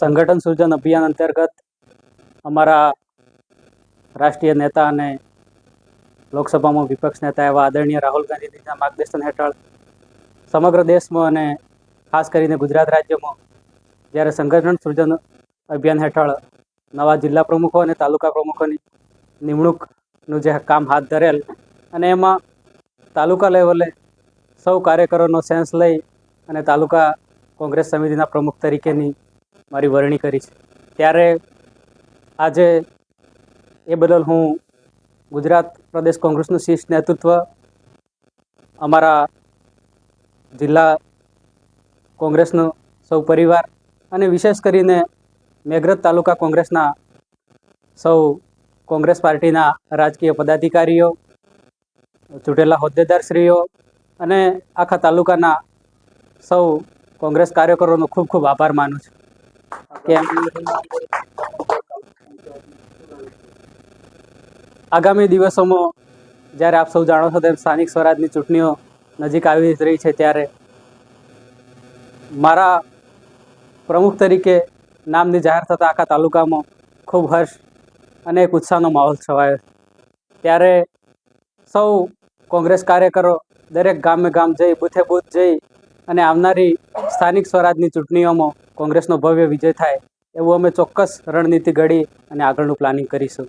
સંગઠન સૃજન અભિયાન અંતર્ગત અમારા રાષ્ટ્રીય નેતા અને લોકસભામાં વિપક્ષ નેતા એવા આદરણીય રાહુલ ગાંધીજીના માર્ગદર્શન હેઠળ સમગ્ર દેશમાં અને ખાસ કરીને ગુજરાત રાજ્યમાં જ્યારે સંગઠન સૃજન અભિયાન હેઠળ નવા જિલ્લા પ્રમુખો અને તાલુકા પ્રમુખોની નિમણૂકનું જે કામ હાથ ધરેલ અને એમાં તાલુકા લેવલે સૌ કાર્યકરોનો સેન્સ લઈ અને તાલુકા કોંગ્રેસ સમિતિના પ્રમુખ તરીકેની મારી વરણી કરી છે. ત્યારે આજે એ બદલ હું ગુજરાત પ્રદેશ કોંગ્રેસનું શીર્ષ નેતૃત્વ, અમારા જિલ્લા કોંગ્રેસનો સૌ પરિવાર અને વિશેષ કરીને મેઘરજ તાલુકા કોંગ્રેસના સૌ કોંગ્રેસ પાર્ટીના રાજકીય પદાધિકારીઓ, ચૂંટેલા હોદ્દેદારશ્રીઓ અને આખા તાલુકાના સૌ કોંગ્રેસ કાર્યકરોનો ખૂબ ખૂબ આભાર માનું છું કે આગામી દિવસોમાં જ્યારે આપ સૌ જાણો છો તેમ સ્થાનિક સ્વરાજની ચૂંટણીઓ નજીક આવી રહી છે, ત્યારે મારા પ્રમુખ તરીકે નામની જાહેર થતાં આખા તાલુકામાં ખૂબ હર્ષ અને એક ઉત્સાહનો માહોલ છવાયો. ત્યારે સૌ કોંગ્રેસ કાર્યકરો દરેક ગામે ગામ જઈ, બૂથે બૂથ જઈ અને આવનારી સ્થાનિક સ્વરાજની ચૂંટણીઓમાં કોંગ્રેસનો ભવ્ય વિજય થાય એવું અમે ચોક્કસ રણનીતિ ઘડી અને આગળનું પ્લાનિંગ કરીશું.